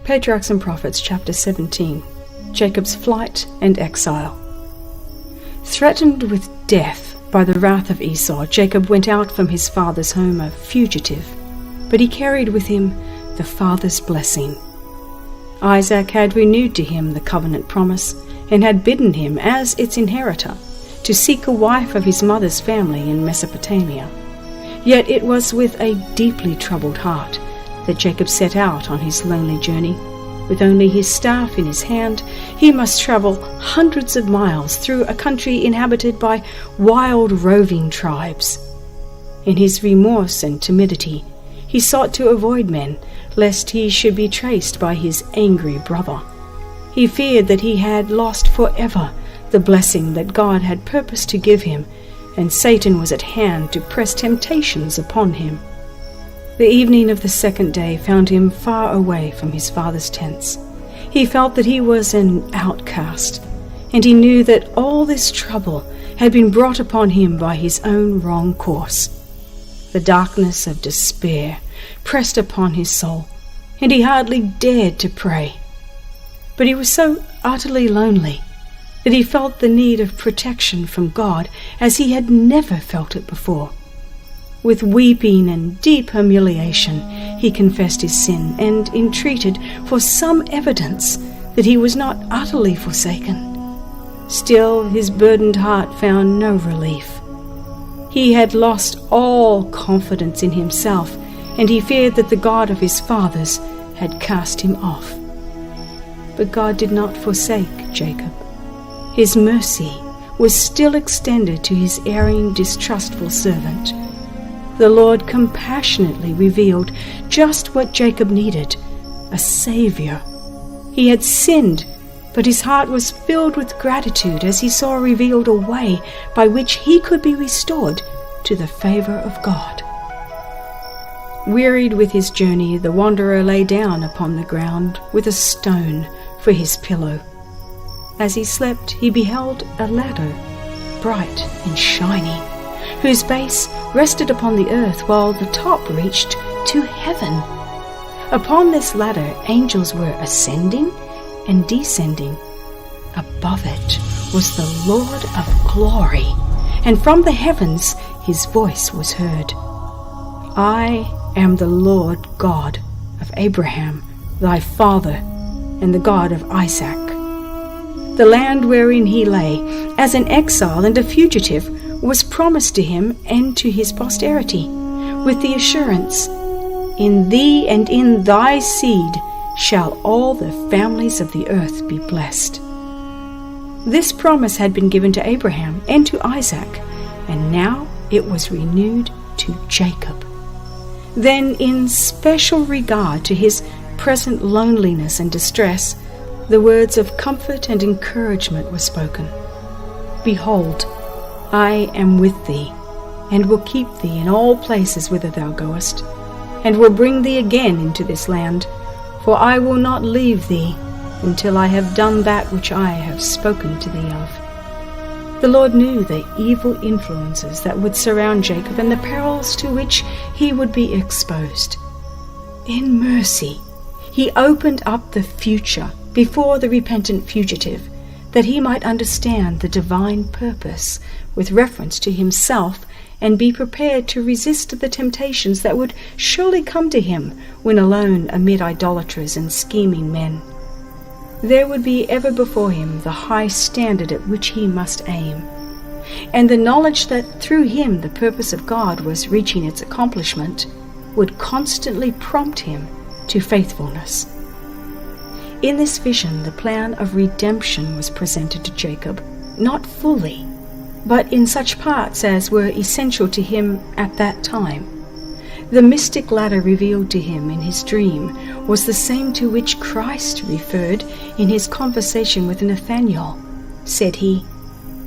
Patriarchs and Prophets, chapter 17. Jacob's flight and exile. Threatened with death by the wrath of Esau, Jacob went out from his father's home a fugitive, but he carried with him the father's blessing. Isaac had renewed to him the covenant promise, and had bidden him, as its inheritor, to seek a wife of his mother's family in Mesopotamia. Yet it was with a deeply troubled heart that Jacob set out on his lonely journey. With only his staff in his hand, he must travel hundreds of miles through a country inhabited by wild roving tribes. In his remorse and timidity, he sought to avoid men, lest he should be traced by his angry brother. He feared that he had lost forever the blessing that God had purposed to give him, and Satan was at hand to press temptations upon him. The evening of the second day found him far away from his father's tents. He felt that he was an outcast, and he knew that all this trouble had been brought upon him by his own wrong course. The darkness of despair pressed upon his soul, and he hardly dared to pray. But he was so utterly lonely that he felt the need of protection from God as he had never felt it before. With weeping and deep humiliation, he confessed his sin and entreated for some evidence that he was not utterly forsaken. Still, his burdened heart found no relief. He had lost all confidence in himself, and he feared that the God of his fathers had cast him off. But God did not forsake Jacob. His mercy was still extended to his erring, distrustful servant. The Lord compassionately revealed just what Jacob needed, a Savior. He had sinned, but his heart was filled with gratitude as he saw revealed a way by which he could be restored to the favor of God. Wearied with his journey, the wanderer lay down upon the ground with a stone for his pillow. As he slept, he beheld a ladder, bright and shining, whose base rested upon the earth while the top reached to heaven. Upon this ladder angels were ascending and descending. Above it was the Lord of glory, and from the heavens his voice was heard. I am the Lord God of Abraham, thy father, and the God of Isaac. The land wherein he lay, as an exile and a fugitive, was promised to him and to his posterity, with the assurance, in thee and in thy seed shall all the families of the earth be blessed. This promise had been given to Abraham and to Isaac, and now it was renewed to Jacob. Then, in special regard to his present loneliness and distress, the words of comfort and encouragement were spoken. Behold, I am with thee, and will keep thee in all places whither thou goest, and will bring thee again into this land, for I will not leave thee until I have done that which I have spoken to thee of. The Lord knew the evil influences that would surround Jacob and the perils to which he would be exposed. In mercy, he opened up the future before the repentant fugitive, that he might understand the divine purpose with reference to himself and be prepared to resist the temptations that would surely come to him when alone amid idolaters and scheming men. There would be ever before him the high standard at which he must aim, and the knowledge that through him the purpose of God was reaching its accomplishment would constantly prompt him to faithfulness. In this vision, the plan of redemption was presented to Jacob, not fully, but in such parts as were essential to him at that time. The mystic ladder revealed to him in his dream was the same to which Christ referred in his conversation with Nathanael. Said he,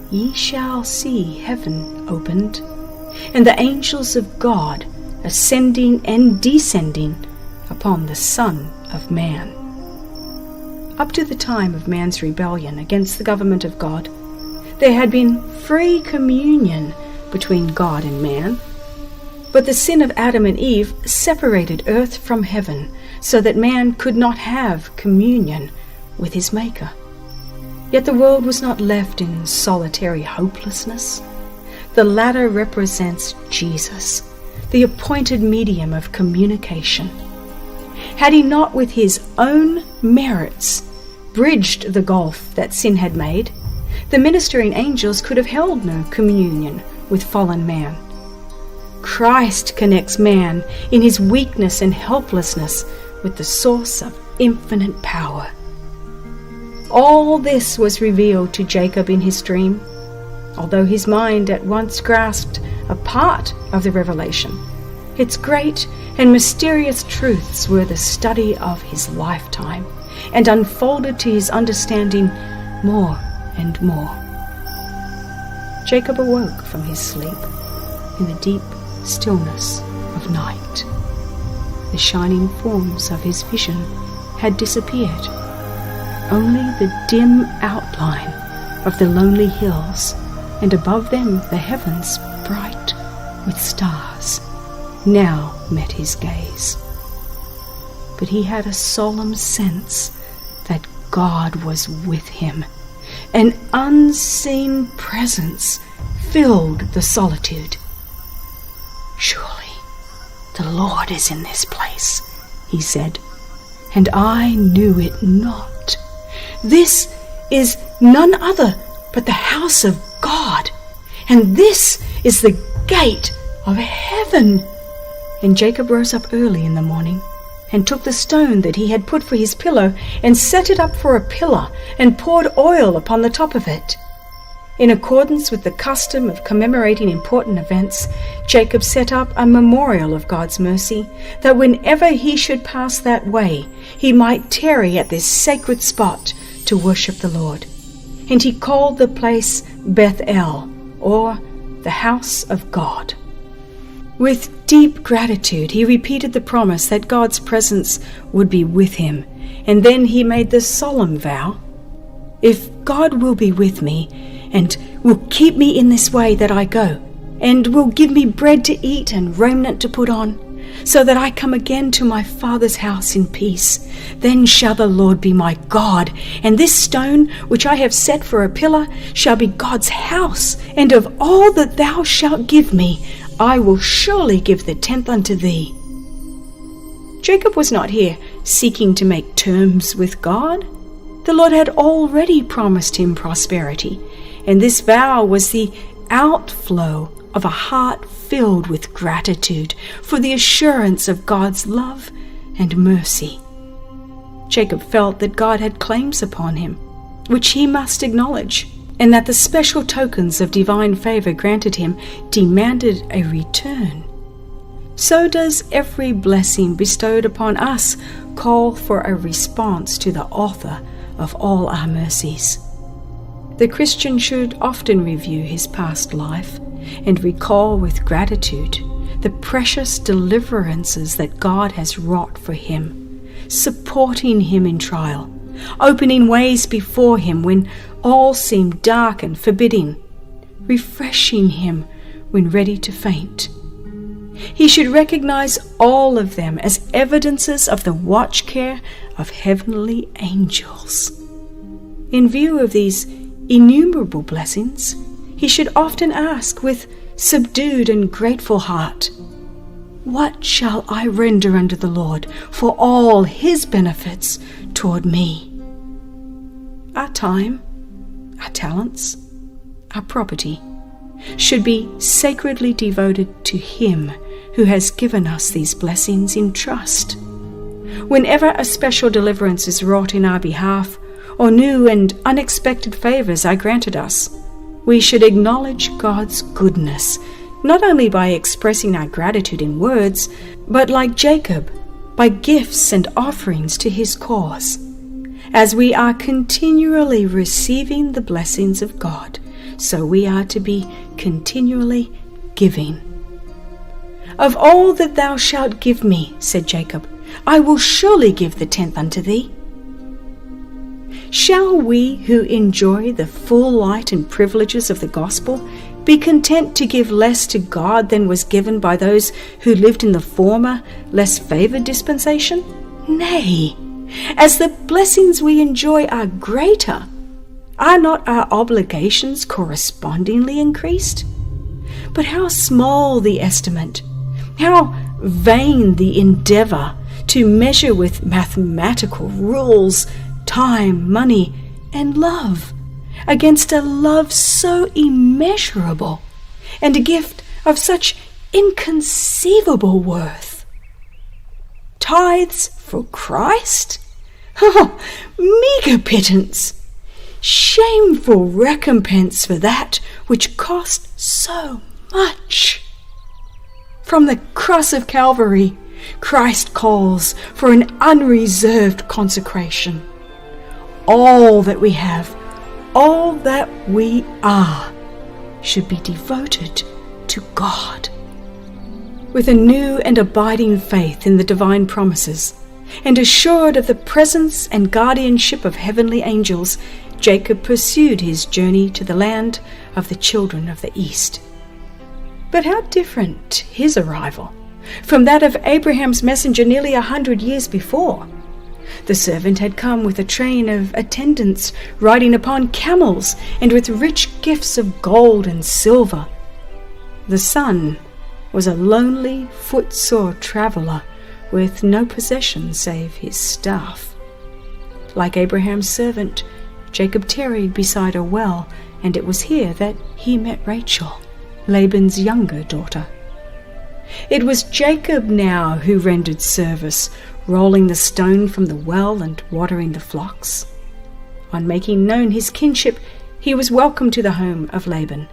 Ye shall see heaven opened, and the angels of God ascending and descending upon the Son of Man. Up to the time of man's rebellion against the government of God, there had been free communion between God and man. But the sin of Adam and Eve separated earth from heaven, so that man could not have communion with his Maker. Yet the world was not left in solitary hopelessness. The ladder represents Jesus, the appointed medium of communication. Had he not with his own merits bridged the gulf that sin had made, the ministering angels could have held no communion with fallen man. Christ connects man in his weakness and helplessness with the source of infinite power. All this was revealed to Jacob in his dream, although his mind at once grasped a part of the revelation. Its great and mysterious truths were the study of his lifetime, and unfolded to his understanding more and more. Jacob awoke from his sleep in the deep stillness of night. The shining forms of his vision had disappeared. Only the dim outline of the lonely hills, and above them the heavens bright with stars, now met his gaze. But he had a solemn sense that God was with him. An unseen presence filled the solitude. "Surely the Lord is in this place," he said, "and I knew it not. This is none other but the house of God, and this is the gate of heaven." And Jacob rose up early in the morning, and took the stone that he had put for his pillow, and set it up for a pillar, and poured oil upon the top of it. In accordance with the custom of commemorating important events, Jacob set up a memorial of God's mercy, that whenever he should pass that way, he might tarry at this sacred spot to worship the Lord. And he called the place Bethel, or the house of God. With deep gratitude, he repeated the promise that God's presence would be with him, and then he made the solemn vow, "If God will be with me, and will keep me in this way that I go, and will give me bread to eat and raiment to put on, so that I come again to my father's house in peace, then shall the Lord be my God, and this stone which I have set for a pillar shall be God's house, and of all that thou shalt give me, I will surely give the tenth unto thee." Jacob was not here seeking to make terms with God. The Lord had already promised him prosperity, and this vow was the outflow of a heart filled with gratitude for the assurance of God's love and mercy. Jacob felt that God had claims upon him, which he must acknowledge, and that the special tokens of divine favor granted him demanded a return. So does every blessing bestowed upon us call for a response to the author of all our mercies. The Christian should often review his past life and recall with gratitude the precious deliverances that God has wrought for him, supporting him in trial, opening ways before him when all seemed dark and forbidding, refreshing him when ready to faint. He should recognize all of them as evidences of the watch care of heavenly angels. In view of these innumerable blessings, he should often ask with subdued and grateful heart, "What shall I render unto the Lord for all his benefits toward me?" Our time, our talents, our property should be sacredly devoted to him who has given us these blessings in trust. Whenever a special deliverance is wrought in our behalf, or new and unexpected favors are granted us, we should acknowledge God's goodness, not only by expressing our gratitude in words, but like Jacob, by gifts and offerings to his cause. As we are continually receiving the blessings of God, so we are to be continually giving. "Of all that thou shalt give me," said Jacob, "I will surely give the tenth unto thee." Shall we who enjoy the full light and privileges of the gospel Be content to give less to God than was given by those who lived in the former, less favored dispensation? Nay, as the blessings we enjoy are greater, are not our obligations correspondingly increased? But how small the estimate, how vain the endeavor to measure with mathematical rules time, money, and love against a love so immeasurable and a gift of such inconceivable worth. Tithes for Christ? Oh, meagre pittance! Shameful recompense for that which cost so much. From the cross of Calvary, Christ calls for an unreserved consecration. All that we have, all that we are, should be devoted to God. With a new and abiding faith in the divine promises, and assured of the presence and guardianship of heavenly angels, Jacob pursued his journey to the land of the children of the East. But how different his arrival from that of Abraham's messenger nearly 100 years before. The servant had come with a train of attendants riding upon camels and with rich gifts of gold and silver. The son was a lonely, footsore traveller with no possession save his staff. Like Abraham's servant, Jacob tarried beside a well, and it was here that he met Rachel, Laban's younger daughter. It was Jacob now who rendered service, rolling the stone from the well and watering the flocks. On making known his kinship, he was welcomed to the home of Laban.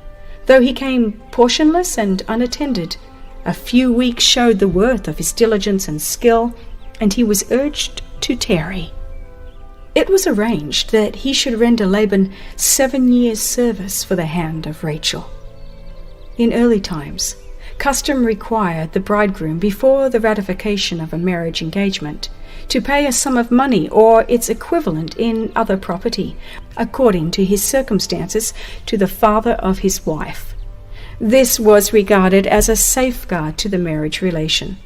Though he came portionless and unattended, a few weeks showed the worth of his diligence and skill, and he was urged to tarry. It was arranged that he should render Laban 7 years' service for the hand of Rachel. In early times, custom required the bridegroom, before the ratification of a marriage engagement, to pay a sum of money or its equivalent in other property, according to his circumstances, to the father of his wife. This was regarded as a safeguard to the marriage relation.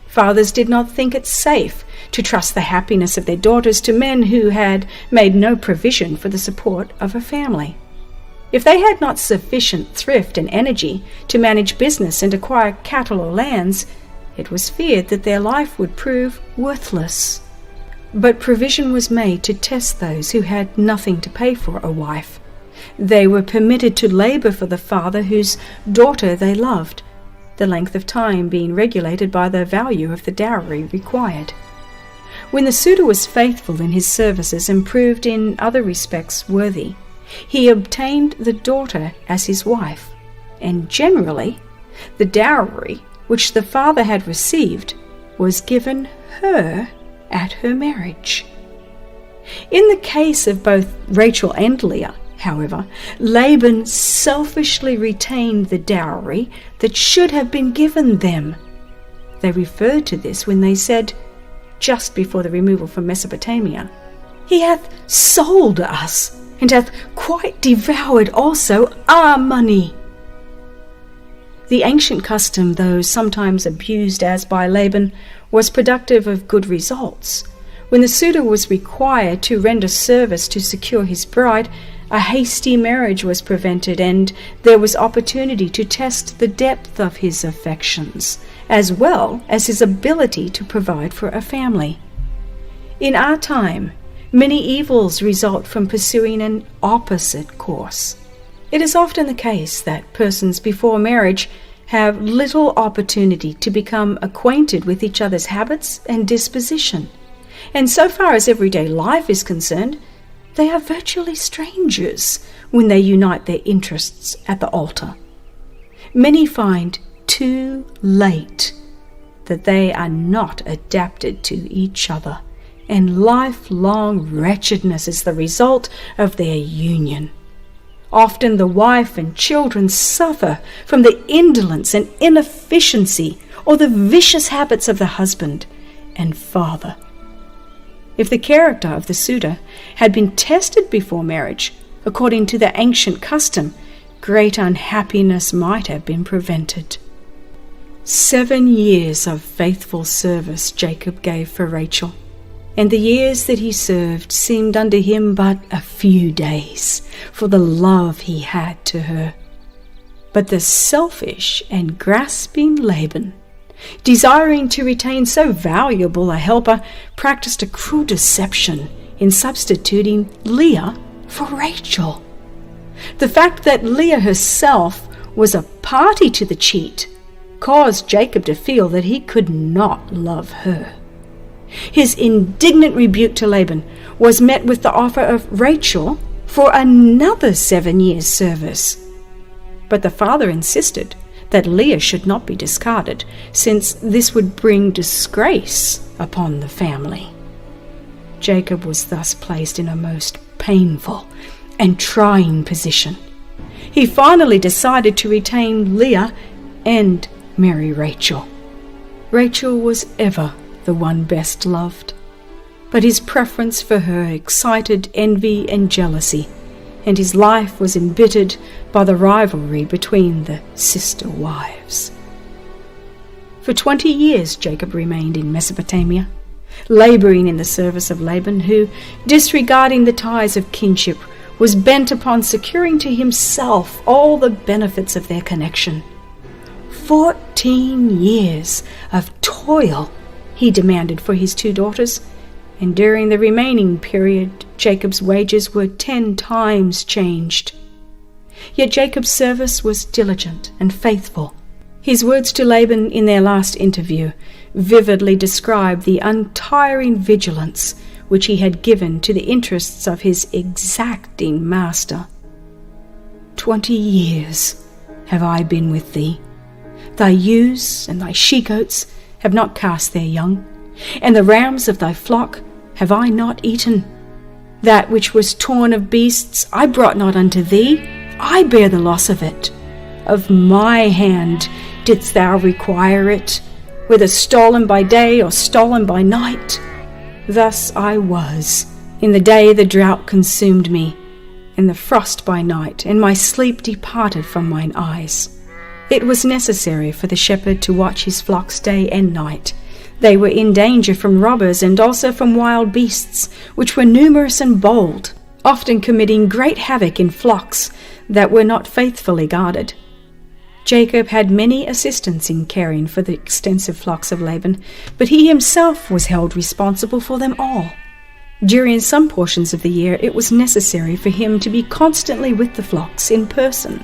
Fathers did not think it safe to trust the happiness of their daughters to men who had made no provision for the support of a family. If they had not sufficient thrift and energy to manage business and acquire cattle or lands, it was feared that their life would prove worthless. But provision was made to test those who had nothing to pay for a wife. They were permitted to labor for the father whose daughter they loved, the length of time being regulated by the value of the dowry required. When the suitor was faithful in his services and proved in other respects worthy, he obtained the daughter as his wife, and generally the dowry which the father had received was given her at her marriage. In the case of both Rachel and Leah, however, Laban selfishly retained the dowry that should have been given them. They referred to this when they said, just before the removal from Mesopotamia, "He hath sold us, and hath quite devoured also our money." The ancient custom, though sometimes abused as by Laban, was productive of good results. When the suitor was required to render service to secure his bride, a hasty marriage was prevented, and there was opportunity to test the depth of his affections, as well as his ability to provide for a family. In our time, many evils result from pursuing an opposite course. It is often the case that persons before marriage have little opportunity to become acquainted with each other's habits and disposition, and so far as everyday life is concerned, they are virtually strangers when they unite their interests at the altar. Many find too late that they are not adapted to each other, and lifelong wretchedness is the result of their union. Often the wife and children suffer from the indolence and inefficiency or the vicious habits of the husband and father. If the character of the suitor had been tested before marriage, according to the ancient custom, great unhappiness might have been prevented. 7 years of faithful service Jacob gave for Rachel, and the years that he served seemed unto him but a few days for the love he had to her. But the selfish and grasping Laban, desiring to retain so valuable a helper, practiced a cruel deception in substituting Leah for Rachel. The fact that Leah herself was a party to the cheat caused Jacob to feel that he could not love her. His indignant rebuke to Laban was met with the offer of Rachel for another 7 years' service. But the father insisted that Leah should not be discarded, since this would bring disgrace upon the family. Jacob was thus placed in a most painful and trying position. He finally decided to retain Leah and marry Rachel. Rachel was ever the one best loved, but his preference for her excited envy and jealousy, and his life was embittered by the rivalry between the sister wives. For 20 years Jacob remained in Mesopotamia, laboring in the service of Laban, who, disregarding the ties of kinship, was bent upon securing to himself all the benefits of their connection. 14 years of toil he demanded for his 2 daughters, and during the remaining period Jacob's wages were 10 times changed. Yet Jacob's service was diligent and faithful. His words to Laban in their last interview vividly describe the untiring vigilance which he had given to the interests of his exacting master. 20 years have I been with thee. Thy ewes and thy she-goats have not cast their young, and the rams of thy flock have I not eaten. That which was torn of beasts I brought not unto thee, I bear the loss of it. Of my hand didst thou require it, whether stolen by day or stolen by night. Thus I was, in the day the drought consumed me, and the frost by night, and my sleep departed from mine eyes. It was necessary for the shepherd to watch his flocks day and night. They were in danger from robbers and also from wild beasts, which were numerous and bold, often committing great havoc in flocks that were not faithfully guarded. Jacob had many assistants in caring for the extensive flocks of Laban, but he himself was held responsible for them all. During some portions of the year it was necessary for him to be constantly with the flocks in person,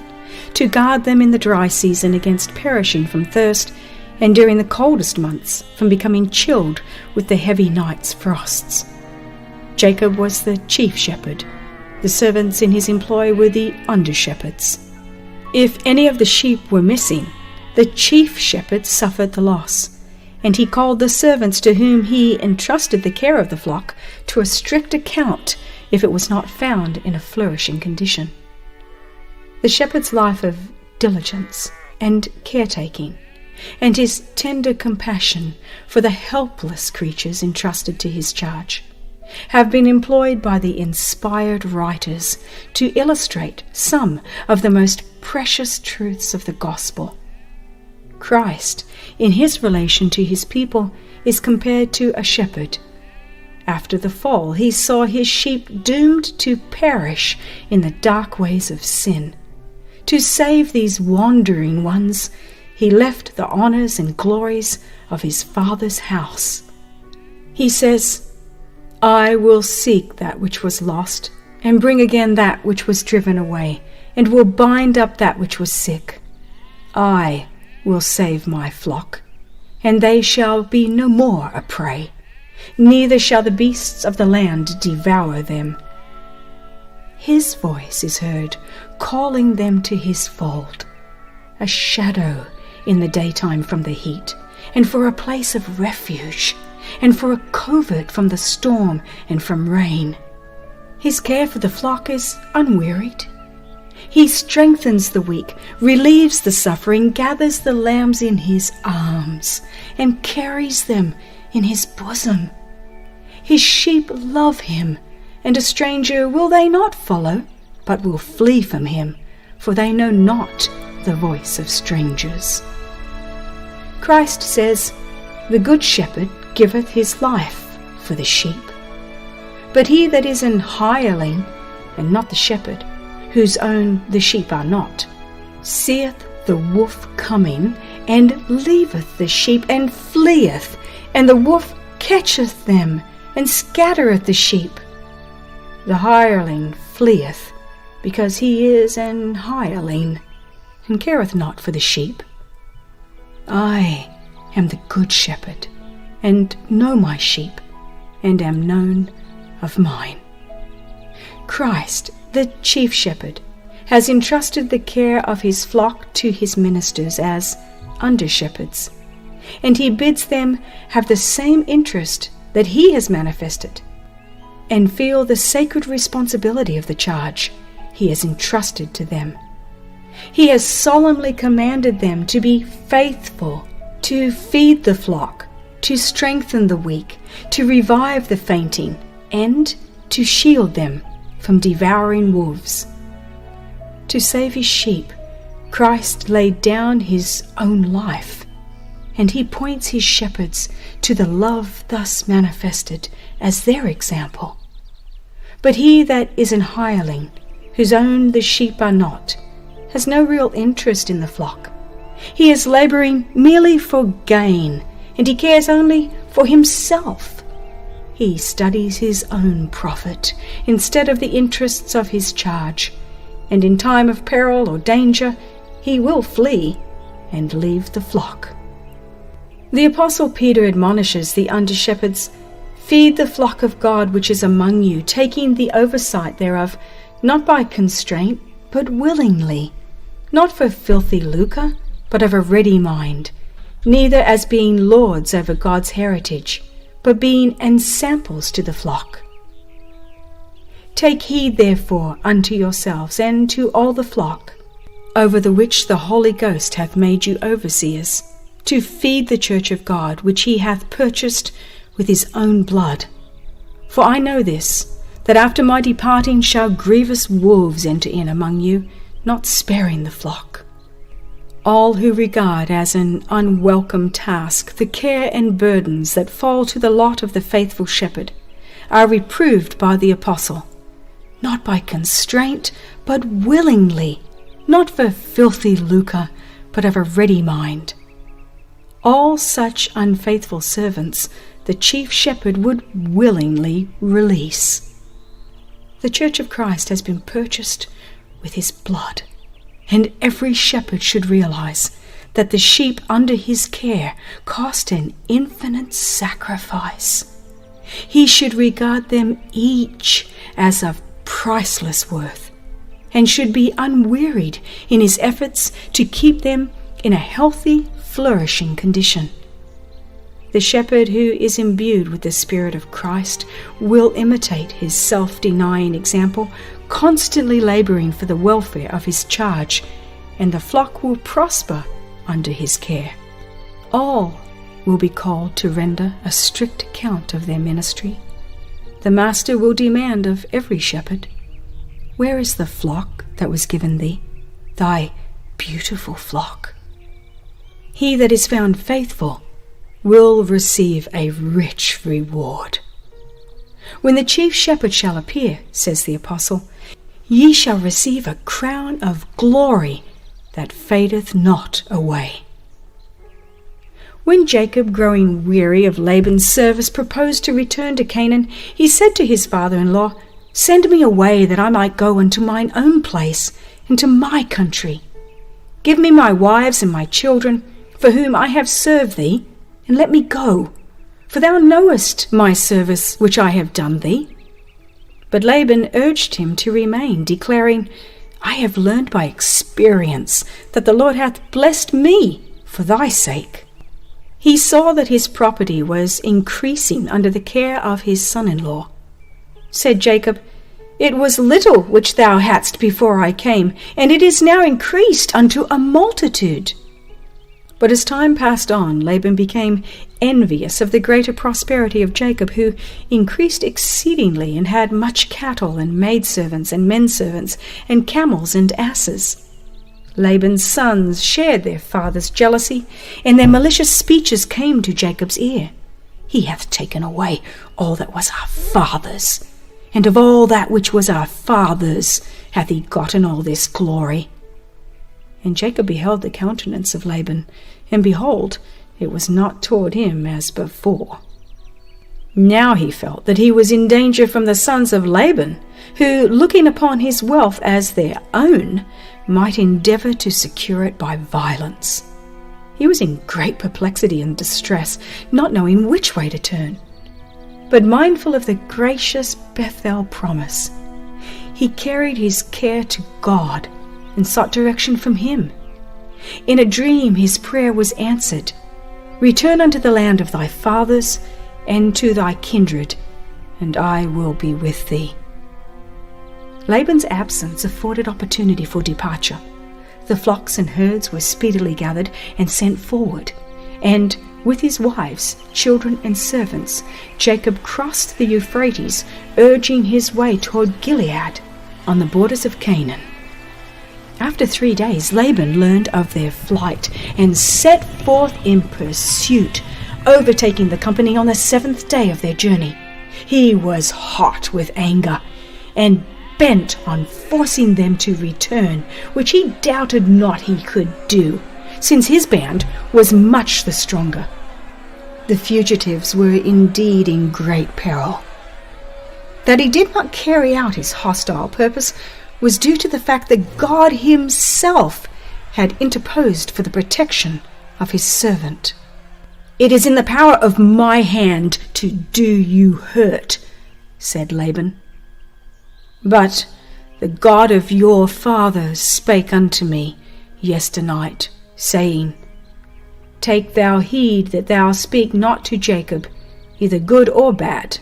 to guard them in the dry season against perishing from thirst, and during the coldest months from becoming chilled with the heavy night's frosts. Jacob was the chief shepherd. The servants in his employ were the under-shepherds. If any of the sheep were missing, the chief shepherd suffered the loss, and he called the servants to whom he entrusted the care of the flock to a strict account if it was not found in a flourishing condition. The shepherd's life of diligence and caretaking, and his tender compassion for the helpless creatures entrusted to his charge, have been employed by the inspired writers to illustrate some of the most precious truths of the gospel. Christ, in his relation to his people, is compared to a shepherd. After the fall, he saw his sheep doomed to perish in the dark ways of sin. To save these wandering ones, he left the honors and glories of his Father's house. He says, I will seek that which was lost, and bring again that which was driven away, and will bind up that which was sick. I will save my flock, and they shall be no more a prey, neither shall the beasts of the land devour them. His voice is heard, calling them to his fold, a shadow in the daytime from the heat, and for a place of refuge, and for a covert from the storm and from rain. His care for the flock is unwearied. He strengthens the weak, relieves the suffering, gathers the lambs in his arms, and carries them in his bosom. His sheep love him, and a stranger will they not follow, but will flee from him, for they know not the voice of strangers. Christ says, "The good shepherd giveth his life for the sheep. But he that is an hireling, and not the shepherd, whose own the sheep are not, seeth the wolf coming, and leaveth the sheep, and fleeth, and the wolf catcheth them, and scattereth the sheep. The hireling fleeth, because he is an hireling, and careth not for the sheep. I am the good shepherd, and know my sheep, and am known of mine." Christ, the chief shepherd, has entrusted the care of his flock to his ministers as under-shepherds, and he bids them have the same interest that he has manifested, and feel the sacred responsibility of the charge he has entrusted to them. He has solemnly commanded them to be faithful, to feed the flock, to strengthen the weak, to revive the fainting, and to shield them from devouring wolves. To save his sheep, Christ laid down his own life, and he points his shepherds to the love thus manifested as their example. But he that is an hireling, whose own the sheep are not, has no real interest in the flock. He is labouring merely for gain, and he cares only for himself. He studies his own profit instead of the interests of his charge, and in time of peril or danger he will flee and leave the flock. The Apostle Peter admonishes the under-shepherds, "Feed the flock of God which is among you, taking the oversight thereof, not by constraint, but willingly, not for filthy lucre, but of a ready mind, neither as being lords over God's heritage, but being ensamples to the flock. Take heed therefore unto yourselves and to all the flock, over the which the Holy Ghost hath made you overseers, to feed the church of God, which he hath purchased with his own blood. For I know this, that after my departing shall grievous wolves enter in among you, not sparing the flock. All who regard as an unwelcome task the care and burdens that fall to the lot of the faithful shepherd are reproved by the apostle, not by constraint, but willingly, not for filthy lucre, but of a ready mind. All such unfaithful servants the chief shepherd would willingly release. The Church of Christ has been purchased with his blood, and every shepherd should realize that the sheep under his care cost an infinite sacrifice. He should regard them each as of priceless worth, and should be unwearied in his efforts to keep them in a healthy, flourishing condition. The shepherd who is imbued with the Spirit of Christ will imitate his self-denying example, constantly labouring for the welfare of his charge, and the flock will prosper under his care. All will be called to render a strict account of their ministry. The Master will demand of every shepherd, "Where is the flock that was given thee, thy beautiful flock?" He that is found faithful will receive a rich reward. "When the chief shepherd shall appear," says the apostle, "ye shall receive a crown of glory that fadeth not away." When Jacob, growing weary of Laban's service, proposed to return to Canaan, he said to his father-in-law, "Send me away that I might go unto mine own place, into my country. Give me my wives and my children, for whom I have served thee, and let me go, for thou knowest my service which I have done thee." But Laban urged him to remain, declaring, "I have learned by experience that the Lord hath blessed me for thy sake." He saw that his property was increasing under the care of his son-in-law. Said Jacob, "It was little which thou hadst before I came, and it is now increased unto a multitude." But as time passed on, Laban became envious of the greater prosperity of Jacob, who increased exceedingly and had much cattle and maidservants and menservants and camels and asses. Laban's sons shared their father's jealousy, and their malicious speeches came to Jacob's ear. He hath taken away all that was our father's, and of all that which was our father's hath he gotten all this glory. And Jacob beheld the countenance of Laban, and behold, it was not toward him as before. Now he felt that he was in danger from the sons of Laban, who, looking upon his wealth as their own, might endeavour to secure it by violence. He was in great perplexity and distress, not knowing which way to turn. But mindful of the gracious Bethel promise, he carried his care to God and sought direction from him. In a dream his prayer was answered. Return unto the land of thy fathers, and to thy kindred, and I will be with thee. Laban's absence afforded opportunity for departure. The flocks and herds were speedily gathered and sent forward, and with his wives, children, and servants, Jacob crossed the Euphrates, urging his way toward Gilead, on the borders of Canaan. After 3 days, Laban learned of their flight and set forth in pursuit, overtaking the company on the 7th day of their journey. He was hot with anger and bent on forcing them to return, which he doubted not he could do, since his band was much the stronger. The fugitives were indeed in great peril. That he did not carry out his hostile purpose was due to the fact that God himself had interposed for the protection of his servant. "It is in the power of my hand to do you hurt," said Laban. "But the God of your fathers spake unto me yesternight, saying, Take thou heed that thou speak not to Jacob, either good or bad.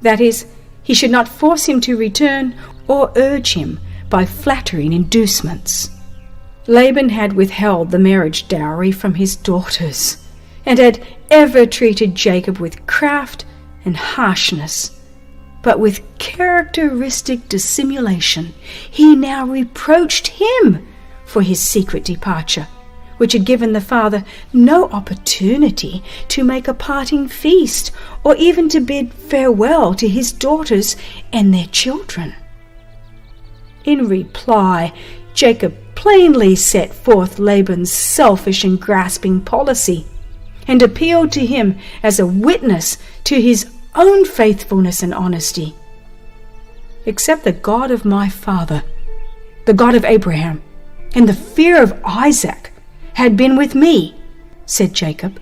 That is, he should not force him to return or urge him by flattering inducements." Laban had withheld the marriage dowry from his daughters, and had ever treated Jacob with craft and harshness. But with characteristic dissimulation, he now reproached him for his secret departure, which had given the father no opportunity to make a parting feast, or even to bid farewell to his daughters and their children. In reply, Jacob plainly set forth Laban's selfish and grasping policy, and appealed to him as a witness to his own faithfulness and honesty. "Except the God of my father, the God of Abraham, and the fear of Isaac had been with me," said Jacob,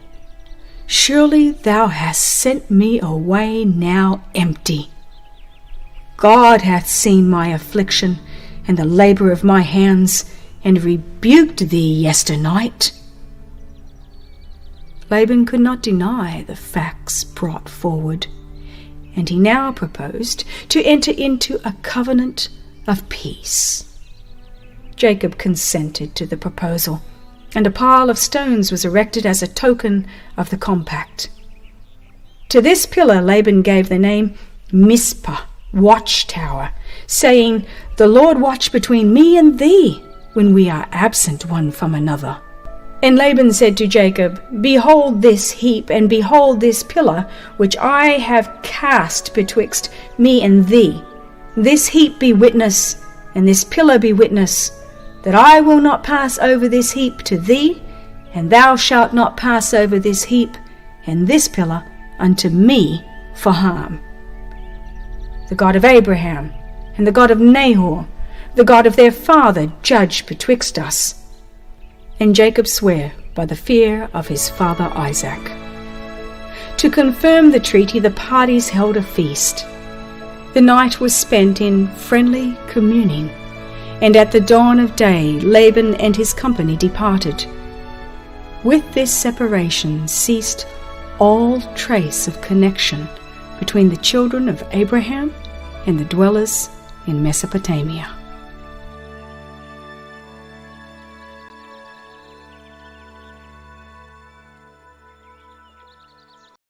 "surely thou hast sent me away now empty. God hath seen my affliction and the labour of my hands, and rebuked thee yesternight." Laban could not deny the facts brought forward, and he now proposed to enter into a covenant of peace. Jacob consented to the proposal, and a pile of stones was erected as a token of the compact. To this pillar Laban gave the name Mizpah, watchtower, saying, "The Lord watch between me and thee when we are absent one from another." And Laban said to Jacob, "Behold this heap, and behold this pillar, which I have cast betwixt me and thee. This heap be witness, and this pillar be witness, that I will not pass over this heap to thee, and thou shalt not pass over this heap and this pillar unto me for harm. The God of Abraham and the God of Nahor, the God of their father, judge betwixt us." And Jacob sware by the fear of his father Isaac. To confirm the treaty, the parties held a feast. The night was spent in friendly communing, and at the dawn of day Laban and his company departed. With this separation ceased all trace of connection between the children of Abraham and the dwellers in Mesopotamia.